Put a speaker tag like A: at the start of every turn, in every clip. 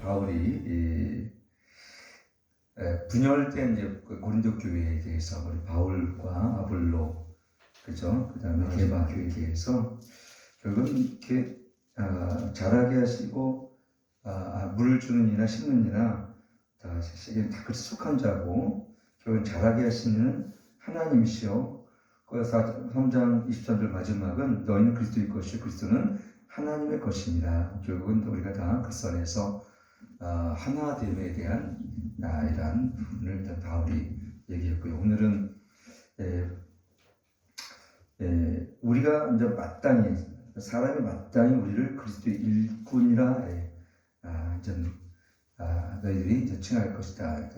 A: 바울이 분열된 이제 고린도 교회에 대해서 우리 바울과 아볼로, 그죠? 그다음에 게바 교회에 대해서 결국은 이렇게 자라게 하시고 물을 주는 이나 심는 이나 다 그렇게 속한 자고 결국은 자라게 하시는 하나님이시요. 그래서 3장 23절 마지막은 너희는 그리스도의 것이요 그리스도는 하나님의 것입니다. 결국은 우리가 다 그 안에서 하나됨에 대한 이러한 부분을 바울이 얘기했고요. 오늘은 우리가 이제 마땅히 사람이 마땅히 우리를 그리스도의 일꾼이라 너희들이 이제 칭할 것이다.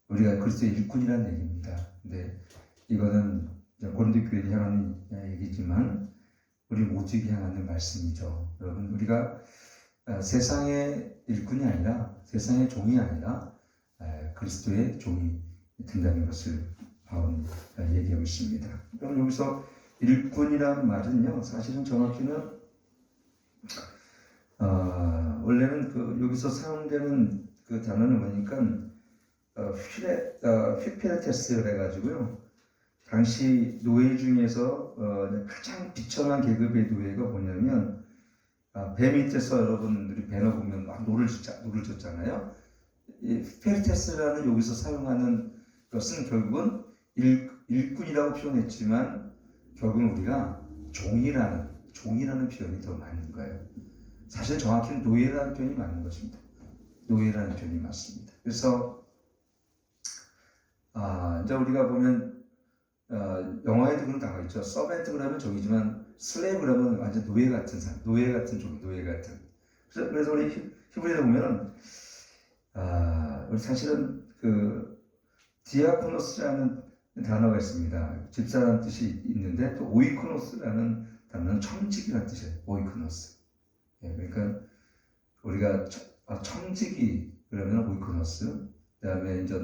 A: 우리가 그리스도의 일꾼이라는 얘기입니다. 근데 이거는 고린도 교회를 향하는 얘기지만 우리 모두에게 향하는 말씀이죠. 여러분, 우리가 세상의 일꾼이 아니라 세상의 종이 아니라 그리스도의 종이 된다는 것을 바울은 얘기하고 있습니다. 그럼 여기서 일꾼이라는 말은요, 사실은 정확히는 원래는 여기서 사용되는 그 단어는 뭐니까 휘페르테스를 해가지고요. 당시 노예 중에서 가장 비천한 계급의 노예가 뭐냐면 배 밑에서 여러분들이 배너 보면 막 노를 젓잖아요. 이 휘페르테스라는 여기서 사용하는 것은 결국은 일꾼이라고 표현했지만 결국은 우리가 종이라는 표현이 더 맞는 거예요. 사실 정확히는 노예라는 표현이 맞는 것입니다. 노예라는 표현이 맞습니다. 그래서 이제 우리가 보면 영화에도 그런 단어 있죠. 서벤트 그러면 종이지만 슬레이브 그러면 완전 노예 같은 사람, 노예 같은 종이, 노예 같은. 그래서 우리 히브리서 보면은 우리 사실은 그 디아코노스라는 단어가 있습니다. 집사라는 뜻이 있는데 또 오이코노스라는 단어는 청지기라는 뜻이에요. 오이코노스. 그러니까 우리가 청지기 그러면 오이코노스. 그다음에 이제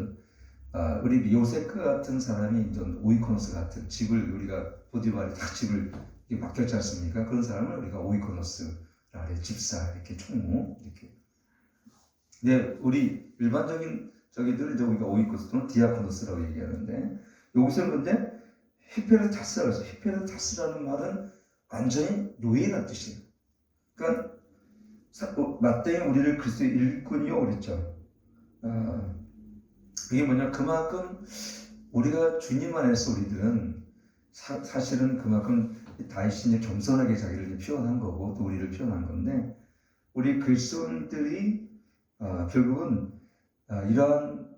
A: 우리 요세크 같은 사람이 이제 오이코노스 같은 집을 우리가 보디발에 다 집을 맡겼지 않습니까? 그런 사람을 우리가 오이코노스라 그래. 집사 이렇게 총무 이렇게. 근데 우리 일반적인 저기들 이제 우리가 오이코노스 또는 디아코노스라고 얘기하는데 여기서 근데 히페르타스라고 해서 히페르타스라는 말은 완전히 노예라는 뜻이에요. 그러니까 마땅히 우리를 그리스도의 일꾼이요 그랬죠. 그게 뭐냐, 그만큼 우리가 주님 안에서 우리들은 사실은 그만큼 다윗이 이제 겸손하게 자기를 표현한 거고 또 우리를 표현한 건데 우리 그리스도인들이 결국은 이러한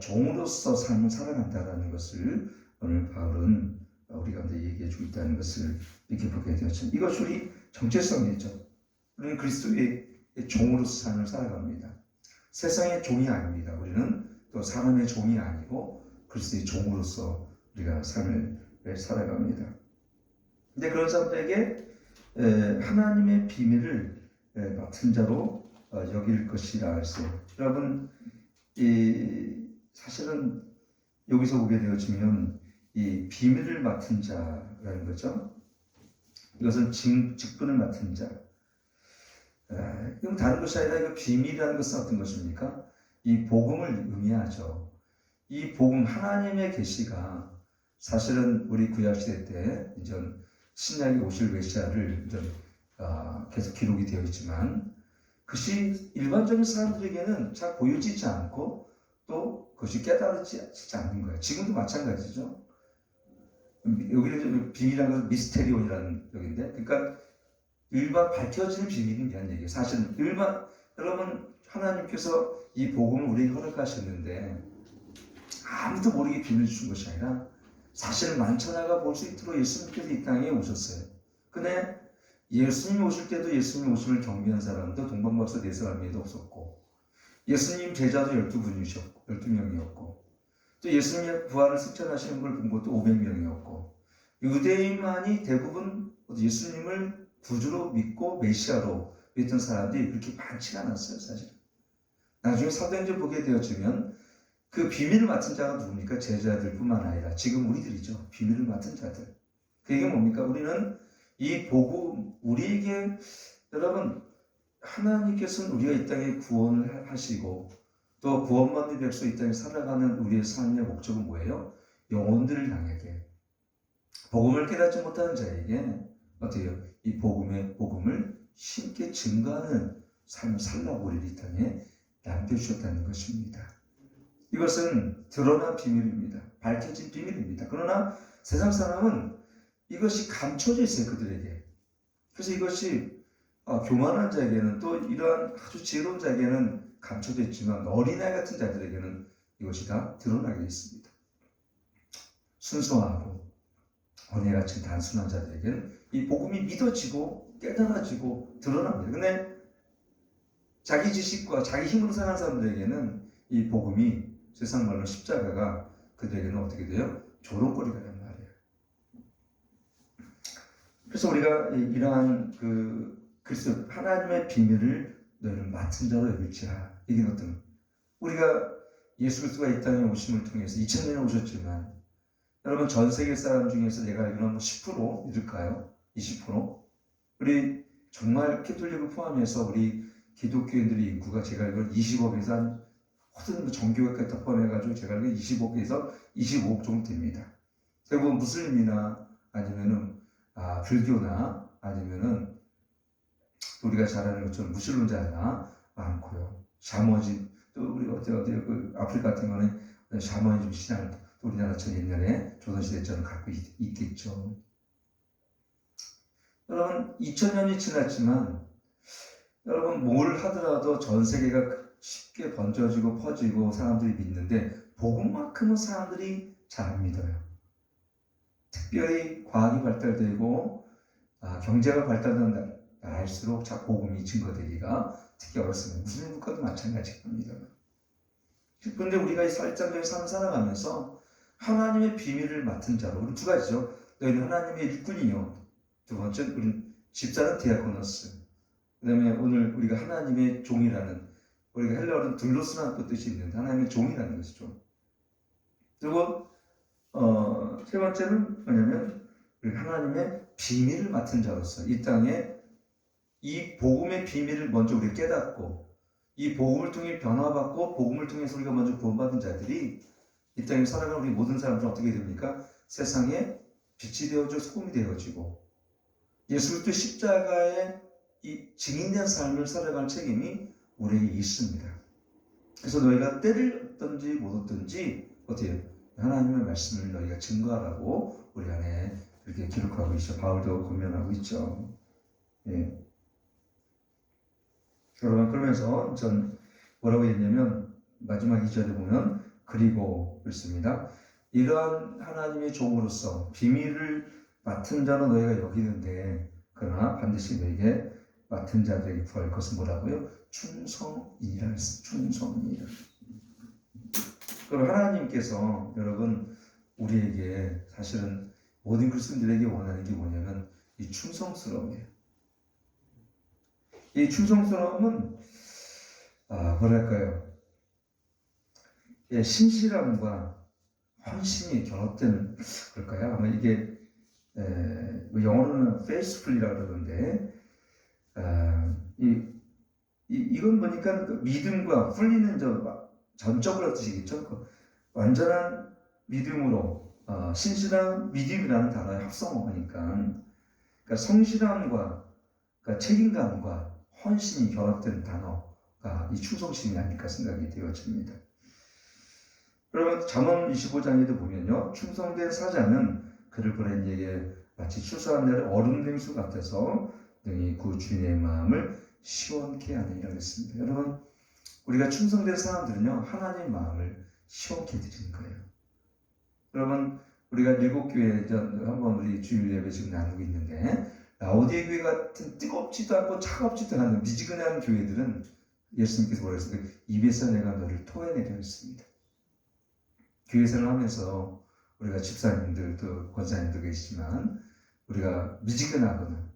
A: 종으로서 삶을 살아간다라는 것을 오늘 바울은 우리 가운데 얘기해 주고 있다는 것을 이렇게 보게 되었죠. 이것이 우리 정체성이죠. 우리는 그리스도의 종으로서 삶을 살아갑니다. 세상의 종이 아닙니다. 우리는 또 사람의 종이 아니고 그리스도의 종으로서 우리가 삶을 살아갑니다. 근데 그런 사람들에게 하나님의 비밀을 맡은 자로 여길 것이라 했어요. 여러분, 사실은 여기서 보게 되어지면 이 비밀을 맡은 자라는 거죠. 이것은 직분을 맡은 자. 그럼 다른 것이 아니라 이거 비밀이라는 것은 어떤 것입니까? 이 복음을 의미하죠. 이 복음 하나님의 계시가 사실은 우리 구약시대 때 이제 신약이 오실 메시아를 계속 기록이 되어 있지만 그것이 일반적인 사람들에게는 잘 보여지지 않고 또 그것이 깨달아지지 않는 거예요. 지금도 마찬가지죠. 여기는 비밀이라는 것은 미스테리온이라는 여기인데, 그러니까 일반 밝혀지는 비밀이 아니란 얘기예요. 사실은 여러분 하나님께서 이 복음을 우리에게 허락하셨는데 아무도 모르게 비밀 주신 것이 아니라 사실은 만천하가 볼 수 있도록 예수님께서 이 땅에 오셨어요. 근데 예수님 오실 때도 예수님 오심을 경배한 사람도 동방박사 4사람에도 없었고 예수님 제자도 12명이었고 또 예수님의 부활을 실천하시는 걸 본 것도 500명이었고 유대인만이 대부분 예수님을 구주로 믿고 메시아로 믿던 사람들이 그렇게 많지가 않았어요. 사실 나중에 사도행전 보게 되어지면 그 비밀을 맡은 자가 누굽니까? 제자들 뿐만 아니라 지금 우리들이죠. 비밀을 맡은 자들. 그게 뭡니까? 우리는 이 복음, 우리에게 여러분 하나님께서는 우리가 이 땅에 구원을 하시고 또 구원받는 백성 이 땅에 살아가는 우리의 삶의 목적은 뭐예요? 영혼들을 향하게 복음을 깨닫지 못하는 자에게 어때요? 이 복음을 쉽게 증거하는 삶을 살라고 우리 이 땅에 남겨주셨다는 것입니다. 이것은 드러난 비밀입니다. 밝혀진 비밀입니다. 그러나 세상 사람은 이것이 감춰져 있어요, 그들에게. 그래서 이것이 교만한 자에게는 또 이러한 아주 지혜로운 자에게는 감춰져 있지만 어린아이 같은 자들에게는 이것이 다 드러나게 있습니다. 순수하고 어린아이같이 단순한 자들에게는 이 복음이 믿어지고 깨달아지고 드러납니다. 근데 자기 지식과 자기 힘으로 사는 사람들에게는 이 복음이 세상 말로 십자가가 그들에게는 어떻게 돼요? 조롱거리가 된 말이에요. 그래서 우리가 이러한 그리스도 하나님의 비밀을 너희는 맡은 자로 여길지라. 이게 어떤 우리가 예수 그리스도가 이 땅에 오심을 통해서 2000년에 오셨지만 여러분 전 세계 사람 중에서 내가 알기로는 10% 믿을까요? 20%? 우리 정말 캐톨릭을 포함해서 우리 기독교인들의 인구가 제가 알기로는 20억에서 한 모든 정교회까지 다 포함해가지고 제가 알기로는 20억에서 25억 정도 됩니다. 대부분 무슬림이나 아니면은 불교나 아니면은 우리가 잘 아는 것처럼 무슬림자나 많고요. 샤머니즘 또 우리 어디 그 아프리카 같은 거는 샤머니즘 신앙을 또 우리나라처럼 옛날에 조선시대처럼 갖고 있겠죠. 여러분 2000년이 지났지만 여러분 뭘 하더라도 전 세계가 쉽게 번져지고 퍼지고 사람들이 믿는데 복음만큼은 사람들이 잘 안 믿어요. 특별히 과학이 발달되고 경제가 발달된 나라일수록 복음이 증거되기가 특히 어렵습니다. 무슬림 국가도 마찬가지일 겁니다. 그런데 우리가 이 쌀장전에 살아가면서 하나님의 비밀을 맡은 자로 우리 두 가지죠. 너희는 하나님의 일꾼이요. 두 번째 우리는 집사는 디아코노스. 그 다음에 오늘 우리가 하나님의 종이라는 우리가 헬라어로는 둘로스라는 그 뜻이 있는데 하나님의 종이라는 것이죠. 그리고 세 번째는 뭐냐면 우리 하나님의 비밀을 맡은 자로서 이 땅에 이 복음의 비밀을 먼저 우리가 깨닫고 이 복음을 통해 변화받고 복음을 통해서 우리가 먼저 구원받은 자들이 이 땅에 살아가는 우리 모든 사람들은 어떻게 됩니까? 세상에 빛이 되어지고 소금이 되어지고 예수 그리스도 십자가의 이 증인된 삶을 살아갈 책임이 우리에게 있습니다. 그래서 너희가 때를 얻든지 못 얻든지 어떻게 해요? 하나님의 말씀을 너희가 증거하라고 우리 안에 이렇게 기록하고 있죠. 바울도 권면하고 있죠. 예. 여러분 그러면서 전 뭐라고 했냐면 마지막 2절에 보면 그리고 그렇습니다. 이러한 하나님의 종으로서 비밀을 맡은 자로 너희가 여기는데 그러나 반드시 너희에게 맡은 자들에게 구할 것은 뭐라고요? 충성이라 했어요. 충성이라. 그럼 하나님께서 여러분 우리에게 사실은 모든 그리스도인들에게 원하는 게 뭐냐면 이 충성스러움이에요. 이 충성스러움은 뭐랄까요? 예, 신실함과 헌신이 결합된 걸까요? 아마 이게 영어로는 faithful이라고 그러는데 이건 보니까 그 믿음과 풀리는 전적으로 뜻이겠죠. 그 완전한 믿음으로 신실한 믿음이라는 단어의 합성어니까 그러니까 성실함과 그러니까 책임감과 헌신이 결합된 단어가 이 충성심이 아닐까 생각이 되어집니다. 그러면 잠언 25장에도 보면요. 충성된 사자는 그를 보낸 이에게 마치 추수한 날의 얼음 냉수 같아서 능히 그 주인의 마음을 시원케 하느니라 했습니다. 여러분 우리가 충성된 사람들은요. 하나님의 마음을 시원케 해드리는 거예요. 여러분 우리가 일곱 교회 한번 우리 주일 예배 지금 나누고 있는데 라오디에 교회 같은 뜨겁지도 않고 차갑지도 않은 미지근한 교회들은 예수님께서 뭐라 했어요? 입에서 내가 너를 토해내려 했습니다. 교회 생활하면서 우리가 집사님들도 권사님도 계시지만 우리가 미지근하거나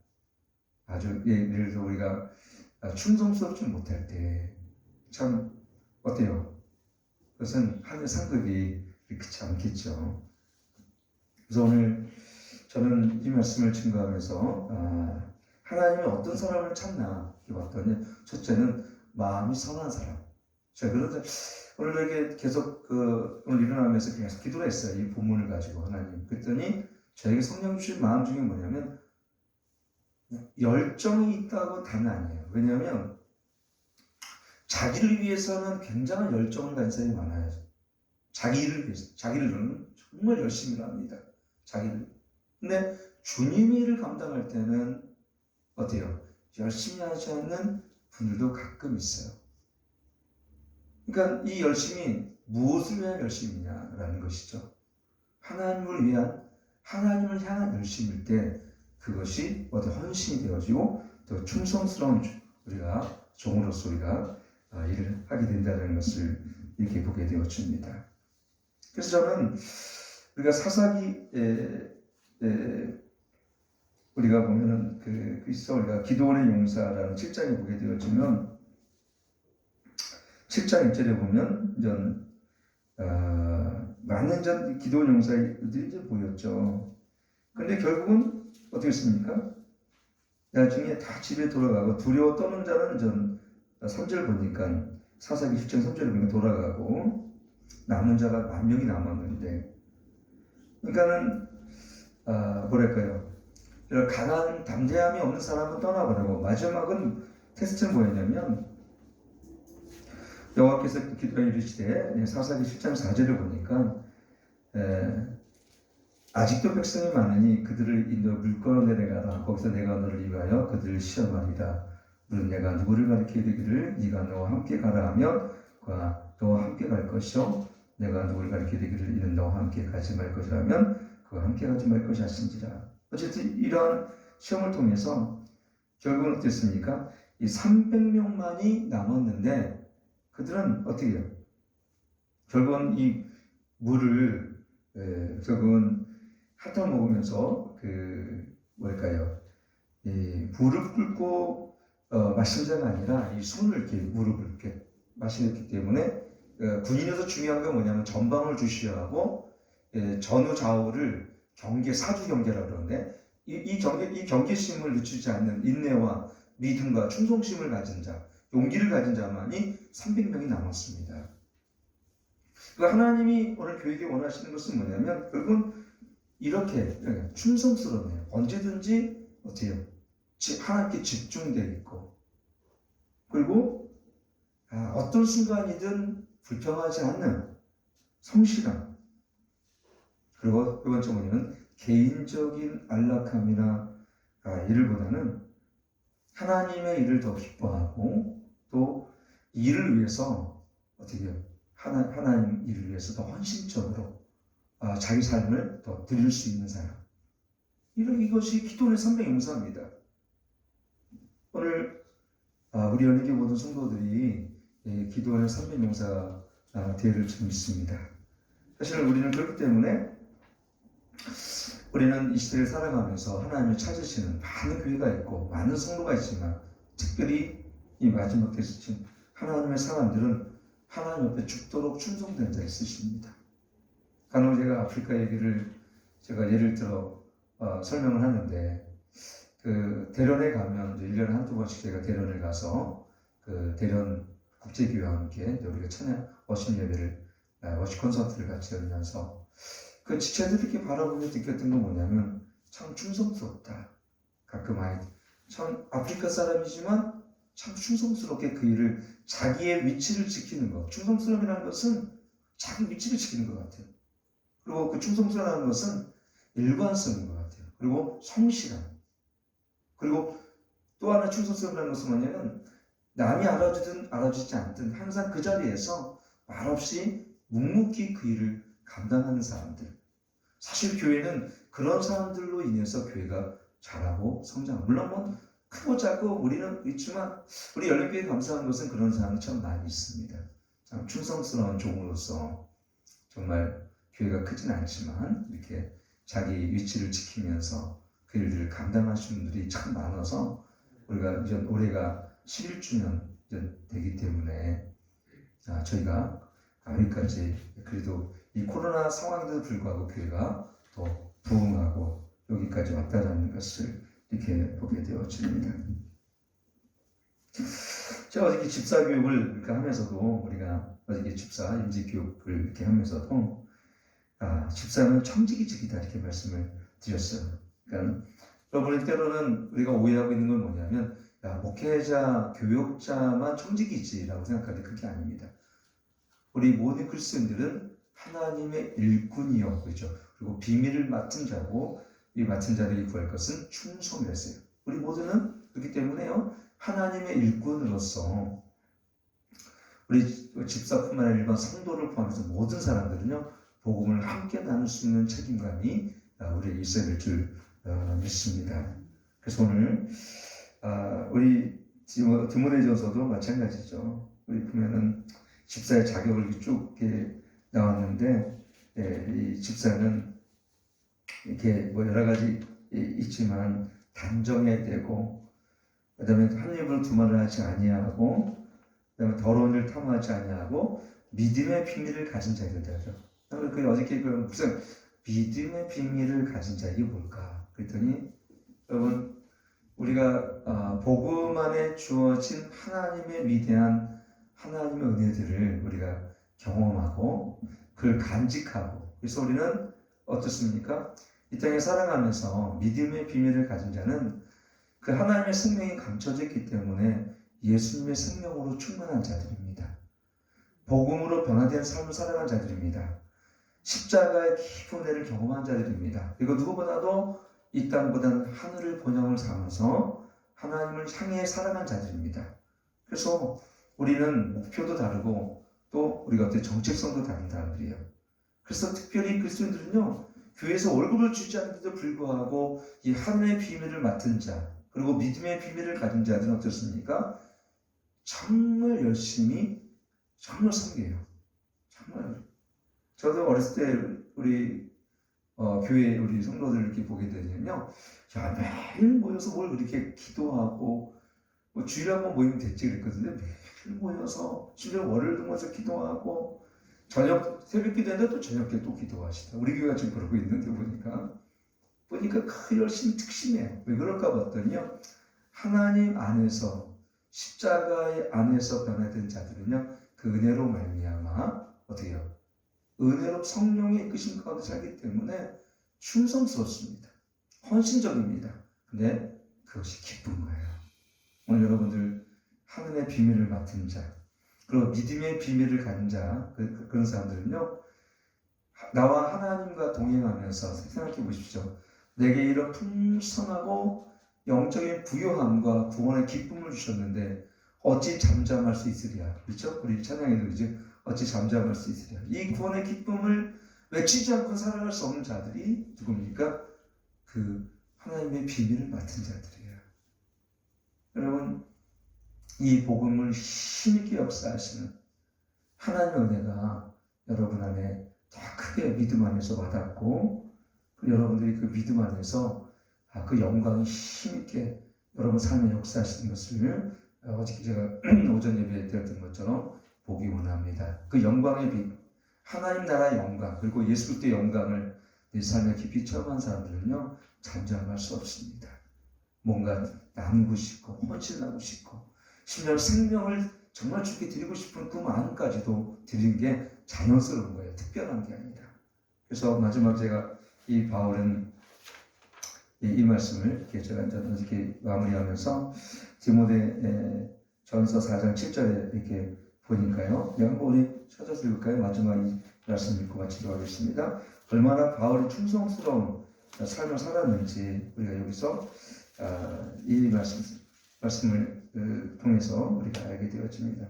A: 아주 예를 들어 우리가 충성스럽지 못할 때 참 어때요? 그것은 하늘 상급이 그렇지 않겠죠. 그래서 오늘 저는 이 말씀을 증거하면서 하나님은 어떤 사람을 찾나 봤더니 첫째는 마음이 선한 사람. 자, 그런데 오늘 이렇게 계속 오늘 일어나면서 계속 기도를 했어요. 이 본문을 가지고 하나님. 그랬더니 저에게 성령 주신 마음 중에 뭐냐면 열정이 있다고 다는 아니에요. 왜냐하면 자기를 위해서는 굉장한 열정을 가진 사람이 많아요. 자기를 위해서, 자기를 정말 열심히 합니다. 자기를. 근데 주님의 일을 감당할 때는 어때요? 열심히 하지 않는 분들도 가끔 있어요. 그러니까 이 열심이 무엇을 위한 열심이냐라는 것이죠. 하나님을 위한, 하나님을 향한 열심일 때 그것이 헌신이 되어지고 또 충성스러운 우리가 종으로서 우리가 일을 하게 된다는 것을 이렇게 보게 되어집니다. 그래서 저는 우리가 사사기 우리가 보면은 그리스도 우리가 기도원의 용사라는 7장에 보게 되어지면 7장 1절에 보면 많은 전 기도원 용사들이 이제 보였죠. 그런데 결국은 어떻게 했습니까? 나중에 다 집에 돌아가고 두려워 떠는 자는 3절 보니까 사사기 10장 3절에 보니까 돌아가고 남은 자가 10,000명이 남았는데 그러니까는 뭐랄까요? 강한 담대함이 없는 사람은 떠나보내고 마지막은 테스트는 뭐였냐면 여호와께서 기도에 이르시되 사사기 10장 4절을 보니까 아직도 백성이 많으니 그들을 인도로 물건으로 내려가라. 거기서 내가 너를 위하여 그들을 시험하리라. 물은 내가 누구를 가리켜 이르기를 네가 너와 함께 가라 하면 그가 너와 함께 갈 것이요 내가 누구를 가리켜 이르기를 이는 너와 함께 가지 말 것이라면 그와 함께 가지 말 것이 하신지라. 어쨌든 이러한 시험을 통해서 결국은 어땠습니까? 이 300명만이 남았는데 그들은 어떻게 해요? 결국은 이 물을 결국은 핥아 먹으면서 뭐랄까요? 이 무릎 꿇고 마신 자가 아니라 이 손을 이렇게 무릎을 이렇게 마시기 때문에 군인에서 중요한 게 뭐냐면 전방을 주시해야 하고 전후 좌우를 사주 경계라고 그러는데 이 경계심을 늦추지 않는 인내와 믿음과 충성심을 가진 자, 용기를 가진 자만이 300명이 남았습니다. 하나님이 오늘 교회에 원하시는 것은 뭐냐면 결국은 이렇게 충성스러워요. 언제든지 어때요? 하나님께 집중되어 있고 그리고 어떤 순간이든 불평하지 않는 성실함 그리고 두 번째 뭐냐면 개인적인 안락함이나 일보다는 하나님의 일을 더 기뻐하고 또 일을 위해서 어떻게 해요? 하나님 일을 위해서 더 헌신적으로 자기 삶을 더 드릴 수 있는 사람. 이것이 기도원의 300 용사입니다. 오늘 우리 연예계 모든 성도들이 기도원의 300 용사 대회를 좀 있습니다. 사실 우리는 그렇기 때문에 우리는 이 시대를 살아가면서 하나님을 찾으시는 많은 교회가 있고 많은 성도가 있지만 특별히 이 마지막 때에 지금 하나님의 사람들은 하나님 옆에 죽도록 충성된 자 있으십니다. 간혹 제가 아프리카 얘기를 제가 예를 들어 설명을 하는데 대련에 가면 1년에 한두 번씩 제가 대련을 가서 대련 국제교회와 함께 우리가 찬양 워십 예배를 워십 콘서트를 같이 열면서 지체들이 이렇게 바라보며 느꼈던 건 뭐냐면 참 충성스럽다. 가끔 참 아프리카 사람이지만 참 충성스럽게 그 일을 자기의 위치를 지키는 것. 충성스러움이라는 것은 자기 위치를 지키는 것 같아요. 그리고 그 충성스러움이라는 것은 일관성인 것 같아요. 그리고 성실함. 그리고 또 하나 충성스러움이라는 것은 뭐냐면 남이 알아주든 알아주지 않든 항상 그 자리에서 말없이 묵묵히 그 일을 감당하는 사람들. 사실 교회는 그런 사람들로 인해서 교회가 자라고 성장. 물론 크고 작고 우리는 있지만 우리 연립교회 감사한 것은 그런 사람이 참 많이 있습니다. 참 충성스러운 종으로서 정말 교회가 크진 않지만 이렇게 자기 위치를 지키면서 그 일들을 감당하시는 분들이 참 많아서 우리가 이제 올해가 11주년 되기 때문에 저희가 여기까지 그래도 이 코로나 상황에도 불구하고 교회가 더 부흥하고 여기까지 왔다는 것을 이렇게 보게 되어집니다. 제가 어저께 집사 교육을 이렇게 하면서도 우리가 어저께 집사 임직 교육을 이렇게 하면서도 집사는 청지기직이다 이렇게 말씀을 드렸어요. 그러니까 여러분이 때로는 우리가 오해하고 있는 건 뭐냐면 목회자, 교육자만 청지기지라고 생각하는데 그게 아닙니다. 우리 모든 그리스도인들은 하나님의 일꾼이요, 그렇죠? 그리고 비밀을 맡은 자고 이 맡은 자들이 구할 것은 충성이었어요. 우리 모두는 그렇기 때문에요. 하나님의 일꾼으로서 우리 집사뿐만 아니라 일반 성도를 포함해서 모든 사람들은요 복음을 함께 나눌 수 있는 책임감이 우리에게 있어야 될 줄 믿습니다. 그래서 오늘 우리 디모데전서도 마찬가지죠. 우리 보면은 집사의 자격을 쭉 이렇게 나왔는데 이 집사는 이렇게 뭐 여러 가지 있지만 단정해야 되고, 그다음에 한 입을 두 말을 하지 아니하고, 그다음에 더러운 일 탐하지 아니하고 믿음의 비밀을 가진 자가 되죠. 그 어저께 그 무슨 믿음의 비밀을 가진 자 이게 뭘까? 그랬더니 여러분 우리가 복음 안에 주어진 하나님의 위대한 하나님의 은혜들을 우리가 경험하고 그걸 간직하고, 그래서 우리는 어떻습니까? 이 땅에 살아가면서 믿음의 비밀을 가진 자는 그 하나님의 생명이 감춰져 있기 때문에 예수님의 생명으로 충만한 자들입니다. 복음으로 변화된 삶을 살아간 자들입니다. 십자가의 깊은 은혜를 경험한 자들입니다. 그리고 누구보다도 이 땅보다는 하늘을 본향을 삼아서 하나님을 향해 살아간 자들입니다. 그래서 우리는 목표도 다르고 또 우리가 어떤 정체성도 다른 사람들이에요. 그래서 특별히 그리스도인들은요 교회에서 월급을 주지 않는데도 불구하고 이 하늘의 비밀을 맡은 자, 그리고 믿음의 비밀을 가진 자들은 어떻습니까? 정말 열심히 정말 섬겨요. 정말. 저도 어렸을 때 우리 교회 우리 성도들 이렇게 보게 되면요, 야 매일 모여서 뭘 그렇게 기도하고 뭐 주일에 한번 모이면 됐지 그랬거든요. 매일 모여서 심지어 월요일도 모여서 기도하고 저녁 새벽 기도했는데 또 저녁에 또 기도하시다. 우리 교회가 지금 그러고 있는데 보니까 그 열심히 특심해요. 왜 그럴까 봤더니요, 하나님 안에서 십자가의 안에서 변화된 자들은요 그 은혜로 말미암아 어떻게 해요? 은혜로 성령의 이끄심 가운데 살기 때문에 충성스럽습니다. 헌신적입니다. 근데 그것이 기쁜 거예요. 오늘 여러분들 하늘의 비밀을 맡은 자, 그리고 믿음의 비밀을 가진 자, 그런 사람들은요 나와 하나님과 동행하면서 생각해 보십시오. 내게 이런 풍성하고 영적인 부요함과 구원의 기쁨을 주셨는데 어찌 잠잠할 수 있으랴. 그렇죠? 우리 찬양에도 이제 어찌 잠잠할 수 있으랴. 이 구원의 기쁨을 외치지 않고 살아갈 수 없는 자들이 누굽니까? 그 하나님의 비밀을 맡은 자들이에요. 여러분, 이 복음을 힘있게 역사하시는 하나님의 은혜가 여러분 안에 더 크게 믿음 안에서 와닿고, 여러분들이 그 믿음 안에서 그 영광이 힘있게 여러분 삶에 역사하시는 것을 어저께 제가 오전 예배에 드렸던 것처럼 보기 원합니다. 그 영광의 빛, 하나님 나라의 영광, 그리고 예수 그리스도의 영광을 내 삶에 깊이 체험한 사람들은요 잠잠할 수 없습니다. 뭔가 나누고 싶고 헌신하고 싶고 심지어 생명을 정말 주께 드리고 싶은 그 마음까지도 드리는 게 자연스러운 거예요. 특별한 게 아니라. 그래서 마지막 제가 이 바울은 이 말씀을 이렇게 제가 이렇게 마무리하면서 디모데 전서 4장 7절에 이렇게 보니까요. 한번 우리 찾아서 읽을까요? 마지막 이 말씀 읽고 마치도록 하겠습니다. 얼마나 바울이 충성스러운 삶을 살았는지 우리가 여기서 이 말씀을 통해서 우리가 알게 되어집니다.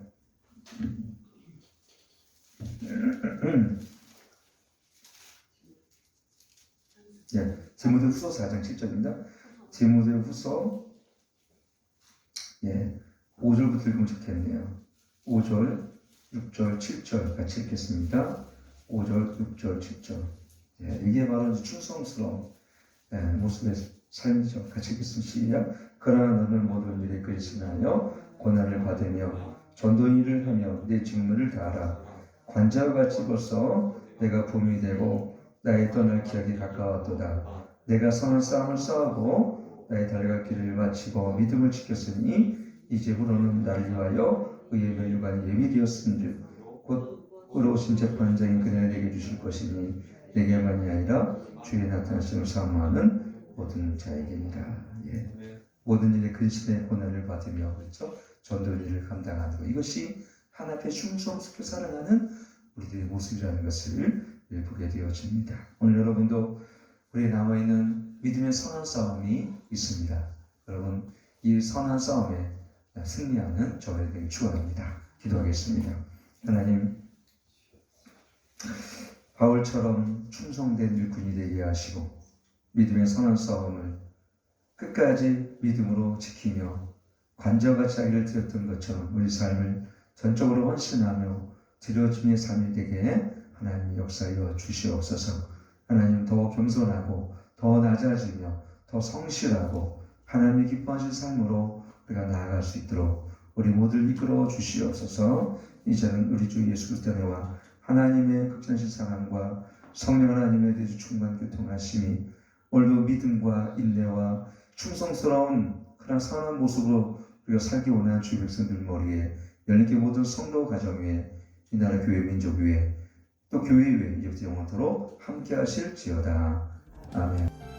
A: 예, 디모데후서 4장 7절입니다. 디모데후서 5절부터 읽으면 좋겠네요. 5절, 6절, 7절 같이 읽겠습니다. 5절, 6절, 7절. 이게 바로 충성스러운 모습의 삶이죠. 같이 읽겠습니다. 시작. 그러나 너는 모든 일에 그리스도하여 고난을 받으며 전도인 일을 하며 내 직무를 다하라. 관자와 같이 벌써 내가 봄이 되고 나의 떠날 기약이 가까웠도다. 내가 선한 싸움을 싸우고 나의 달걀길을 마치고 믿음을 지켰으니 이제부로는 나를 위하여 의의 면류관이 예비되었은즉 곧 의로우신 재판장인 그녀가 내게 주실 것이니 내게만이 아니라 주의 나타나심을 사모하는 모든 자에게니라. 예. 모든 일에 근신의 고난을 받으며 그렇죠? 전도 일을 감당하는 것, 이것이 하나님께 충성스럽게 살아가는 우리들의 모습이라는 것을 보게 되어집니다. 오늘 여러분도 우리에 남아있는 믿음의 선한 싸움이 있습니다. 여러분 이 선한 싸움에 승리하는 저를 되게 축원합니다. 기도하겠습니다. 하나님, 바울처럼 충성된 일꾼이 되게 하시고 믿음의 선한 싸움을 끝까지 믿음으로 지키며 관저가 자기를 드렸던 것처럼 우리 삶을 전적으로 헌신하며 드려짐의 삶이 되게 하나님 역사하여 주시옵소서. 하나님 더 겸손하고 더 낮아지며 더 성실하고 하나님이 기뻐하실 삶으로 우리가 나아갈 수 있도록 우리 모두를 이끌어 주시옵소서. 이제는 우리 주 예수 그리스도의 은혜와 하나님의 극진하신 사랑과 성령 하나님의 대주 충만 교통하심이 오늘도 믿음과 인내와 충성스러운 그런 선한 모습으로 우리가 살기 원하는 주의 백성들 머리에 열린교 모든 성도 가정 위에 이 나라 교회 민족 위에 또 교회 위에 이제부터 영원토록 함께 하실지어다. 아멘.